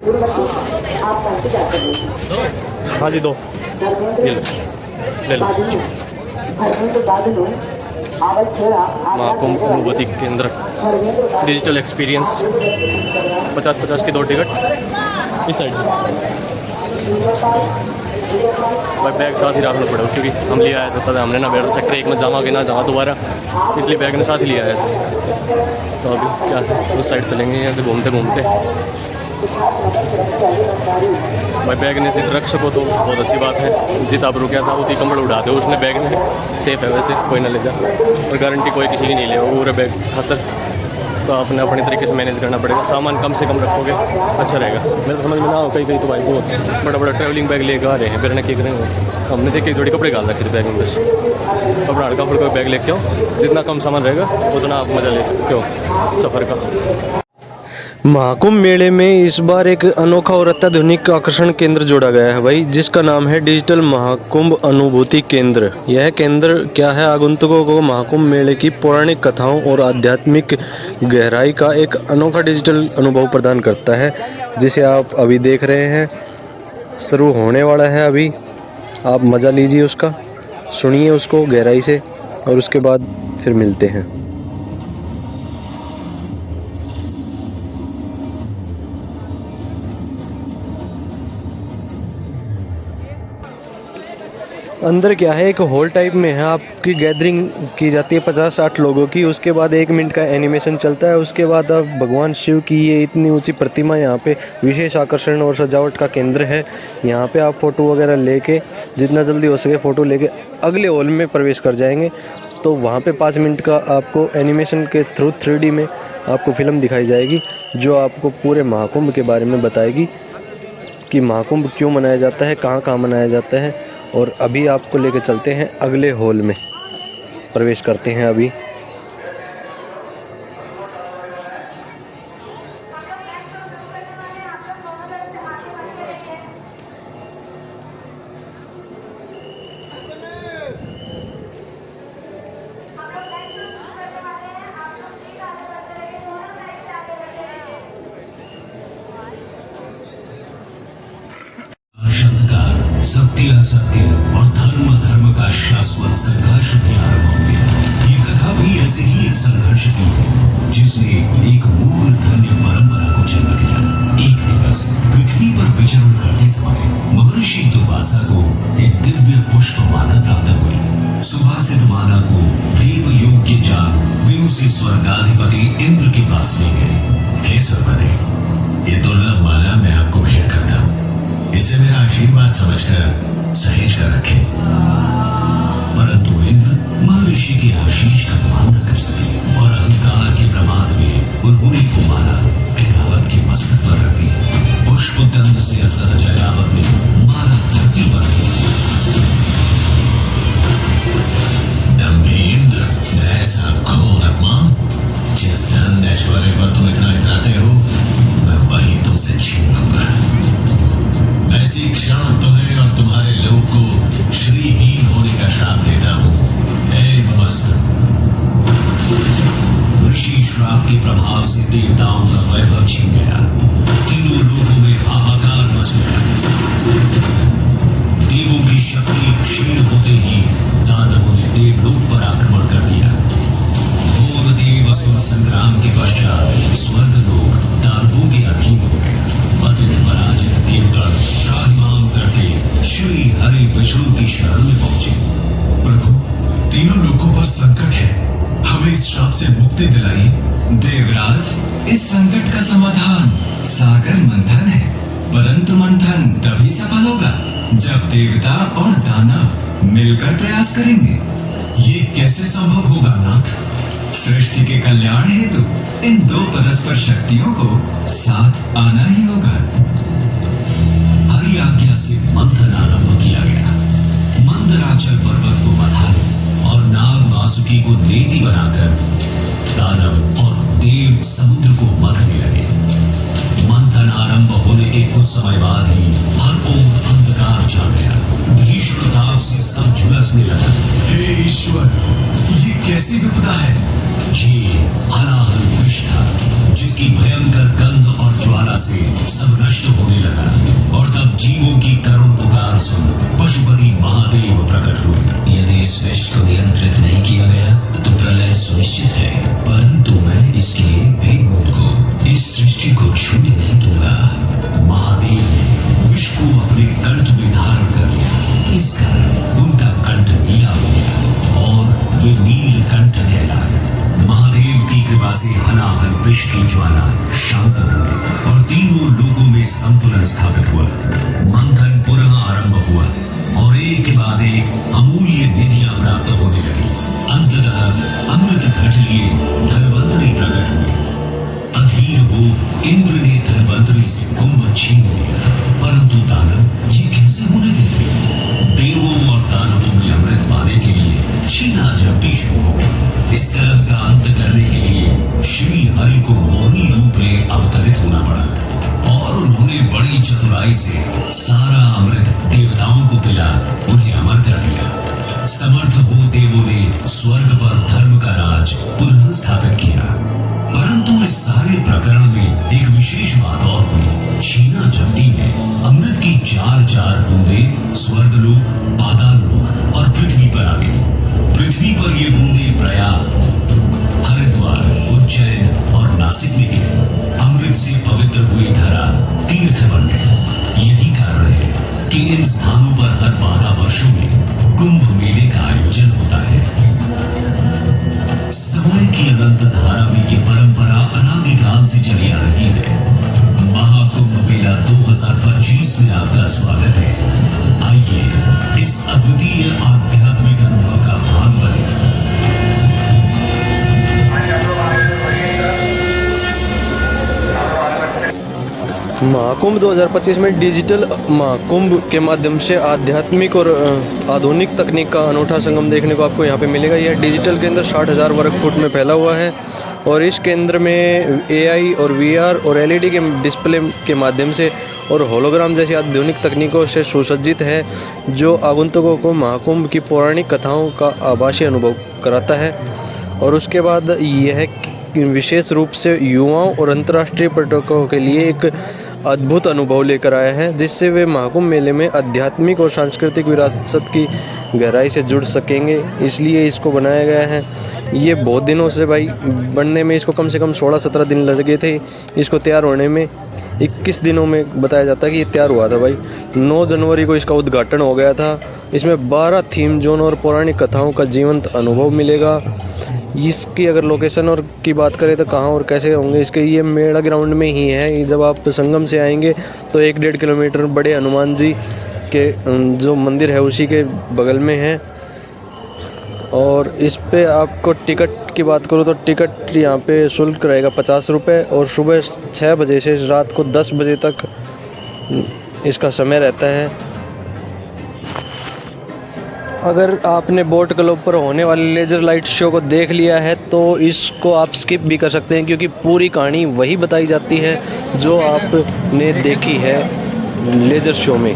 हाँ जी, दो ये ले लो। महाकुंभ अनुभूति केंद्र डिजिटल एक्सपीरियंस 50-50 की 2 टिकट इस साइड से। भाई बैग साथ ही रखना पड़ेगा क्योंकि हम ले आए थे तब हमने ना बैठा सेक्टर 1 में जावांगे ना जावा दोबारा, इसलिए बैग ने साथ ही लिया आए थे। तो अभी क्या उस साइड चलेंगे यहाँ से घूमते घूमते। भाई बैग ने जित रख सको तो बहुत अच्छी बात है। जित आप रुका था उसी कमर उड़ा दो उसने, बैग ने सेफ है वैसे, कोई ना ले जा, और गारंटी कोई किसी की नहीं ले, पूरे बैग खतर। तो आपने अपने तरीके से मैनेज करना पड़ेगा, सामान कम से कम रखोगे अच्छा रहेगा। मेरे तो समझ में ना हो, कहीं तो भाई बहुत बड़ा बड़ा ट्रैवलिंग बैग लेकर आ रहे हैं, फिर ना क्या करेंगे। हमने देखे एक जोड़ी कपड़े डाल रखे थे बैग में, बस कपड़ा हड़का फुड़का बैग लेके आओ, जितना कम सामान रहेगा उतना आप मज़ा ले सकते हो सफ़र का। महाकुंभ मेले में इस बार एक अनोखा और अत्याधुनिक आकर्षण केंद्र जोड़ा गया है भाई, जिसका नाम है डिजिटल महाकुंभ अनुभूति केंद्र। यह केंद्र क्या है, आगंतुकों को महाकुंभ मेले की पौराणिक कथाओं और आध्यात्मिक गहराई का एक अनोखा डिजिटल अनुभव प्रदान करता है, जिसे आप अभी देख रहे हैं। शुरू होने वाला है अभी, आप मज़ा लीजिए उसका, सुनिए उसको गहराई से, और उसके बाद फिर मिलते हैं। अंदर क्या है, एक हॉल टाइप में है, आपकी गैदरिंग की जाती है 50-60 लोगों की। उसके बाद 1 मिनट का एनिमेशन चलता है। उसके बाद अब भगवान शिव की ये इतनी ऊंची प्रतिमा यहाँ पे विशेष आकर्षण और सजावट का केंद्र है। यहाँ पे आप फ़ोटो वगैरह लेके, जितना जल्दी हो सके फ़ोटो लेके अगले हॉल में प्रवेश कर जाएंगे। तो वहाँ पे 5 मिनट का आपको एनिमेशन के थ्रू 3D में आपको फिल्म दिखाई जाएगी, जो आपको पूरे महाकुंभ के बारे में बताएगी कि महाकुंभ क्यों मनाया जाता है, कहाँ कहाँ मनाया जाता है। और अभी आपको लेकर चलते हैं अगले हॉल में, प्रवेश करते हैं अभी। सत्य असत्य और धर्म अधर्म का शाश्वत संघर्ष की आरंभ में ये कथा भी ऐसे ही एक संघर्ष की है, जिसने एक मूल धन्य परंपरा को जन्म दिया। एक दिवस पृथ्वी पर विचरण करते समय महर्षि दुर्वासा को एक दिव्य पुष्पमाला प्राप्त हुई। सुभाषित माला को देव योग्य जान वे उसे स्वर्गाधिपति इंद्र के पास ले गए। हे स्वर्गपति, ये दुर्लभ माला मैं आपको भेंट करता हूँ, इसे मेरा आशीर्वाद समझकर सहेज कर रखें। परंतु इंद्र महर्षि के आशीष का मान न कर सके और अहंकार के प्रमाद में उन्होंने वो माला ऐरावत के मस्तक पर रख दी। पुष्प गंध से असहज ऐरावत ने माला धरती पर दम्भी इंद्र, ऐसा घोर अपमान, जिस धन ऐश्वर्य पर तुम इतना इतराते हो, मैं वही तुमसे छीन लूंगा। ऐसी क्षण तुम्हें और तुम्हारे लोग को श्रीहीन होने का श्राप देता हूँ। एवमस्तु। ऋषि श्राप के प्रभाव से देवताओं का वैभव छिन गया। तीनों लोगों में हाहाकार मच गया। देवों की शक्ति क्षीण होते ही दानवों ने देवलोक पर आक्रमण कर दिया। घोर देव असुर संग्राम के पश्चात स्वर्ग लोग दानवों के अधीन हो गए। पतित पराजित देवगण त्राहिमाम करके श्री हरि विष्णु की शरण में पहुंचे। प्रभु, तीनों लोगों पर संकट है, हमें इस श्राप से मुक्ति दिलाइए। देवराज, इस संकट का समाधान सागर मंथन है, परंतु मंथन तभी सफल होगा जब देवता और दानव मिलकर प्रयास करेंगे। ये कैसे संभव होगा नाथ? सृष्टि के कल्याण हेतु इन दो परस्पर शक्तियों को साथ आना ही होगा। हरि आज्ञा से मंथन आरंभ किया गया। मंदराचल पर्वत को बंधाने और नाग वासुकी को नेति बनाकर दानव और देव समुद्र को मथने लगे। मंथन आरंभ होने के कुछ समय बाद ही हर ओर अंधकार छा गया। भीषण ताप से सब झुलसने लगा। हे ईश्वर, ये कैसी विपदा है? ये हराहल विष था, जिसकी भयंकर गंध और ज्वाला से सब नष्ट होने लगा। और तब जीवों की करुण पुकार सुन पशुपति महादेव प्रकट हुए। यदि इस विष को नियंत्रित नहीं किया गया तो प्रलय सुनिश्चित है, परंतु मैं इसके एक बूंद को इस सृष्टि को छूने नहीं दूंगा। महादेव ने विष को अपने कंठ में धारण कर लिया। इस कारण उनका कंठ नीला हो गया और वे नीलकंठ कहलाए। महादेव की कृपा से हलाहल विष की ज्वाला शांत हुई और तीनों लोगों में संतुलन स्थापित हुआ। मंथन पुनः आरंभ हुआ और एक के बाद एक अमूल्य निधियां प्राप्त होने लगी। अंततः अमृत घट लिए धन्वंतरी प्रकट हुए। अधीर हो इंद्र ने धन्वंतरी से कुंभ छीन लिया, परंतु दानव ये कैसे होने देते? देवों और दानवों में अमृत पाने के लिए छीना झपटी शुरू हो गई। इस कलह का अंत करने के लिए श्री हरि को मोहिनी रूप में अवतरित होना पड़ा और उन्होंने बड़ी चतुराई से सारा अमृत देवताओं को पिला उन्हें अमर कर दिया। समर्थ हो देवों ने स्वर्ग पर धर्म का राज पुनः स्थापित किया। परंतु इस सारे प्रकरण में एक विशेष बात और हुई। छीना झपटी में अमृत की 4 बूंदे स्वर्गलोक, पाताललोक और पृथ्वी पर आ गई। पृथ्वी पर ये बूंदे प्रयाग, हरिद्वार, उज्जैन और नासिक में गिरी। अमृत से पवित्र हुई धरा तीर्थ बन गई। यही कारण है कि इन स्थानों पर हर 12 वर्षों में कुंभ मेले का आयोजन होता है। समय की अनंत धारा में ये परंपरा अनादिकाल से चली आ रही है। महाकुंभ मेला 2025 में आपका स्वागत है। आइए इस अद्वितीय आध्यात्मिक अनुभव का भाग बने। महाकुंभ 2025 में डिजिटल महाकुंभ के माध्यम से आध्यात्मिक और आधुनिक तकनीक का अनूठा संगम देखने को आपको यहाँ पे मिलेगा। यह डिजिटल केंद्र 60,000 वर्ग फुट में फैला हुआ है और इस केंद्र में AI और VR और LED के डिस्प्ले के माध्यम से और होलोग्राम जैसी आधुनिक तकनीकों से सुसज्जित है, जो आगंतुकों को महाकुंभ की पौराणिक कथाओं का आभासी अनुभव कराता है। और उसके बाद यह विशेष रूप से युवाओं और अंतर्राष्ट्रीय पर्यटकों के लिए एक अद्भुत अनुभव लेकर आया है, जिससे वे महाकुंभ मेले में आध्यात्मिक और सांस्कृतिक विरासत की गहराई से जुड़ सकेंगे। इसलिए इसको बनाया गया है। ये बहुत दिनों से भाई बनने में इसको कम से कम 16-17 दिन लगे थे। इसको तैयार होने में 21 दिनों में बताया जाता है कि ये तैयार हुआ था भाई। 9 जनवरी को इसका उद्घाटन हो गया था। इसमें 12 थीम जोन और पौराणिक कथाओं का जीवंत अनुभव मिलेगा। इसकी अगर लोकेशन और की बात करें तो कहाँ और कैसे होंगे इसके, ये मेड़ा ग्राउंड में ही है। जब आप संगम से आएंगे तो 1-1.5 किलोमीटर बड़े हनुमान जी के जो मंदिर है उसी के बगल में है। और इस पे आपको टिकट की बात करूँ तो टिकट यहाँ पे शुल्क रहेगा 50 रुपये और सुबह 6 बजे से रात को 10 बजे तक इसका समय रहता है। अगर आपने बोट क्लब पर होने वाले लेज़र लाइट शो को देख लिया है तो इसको आप स्किप भी कर सकते हैं, क्योंकि पूरी कहानी वही बताई जाती है जो आपने देखी है लेज़र शो में।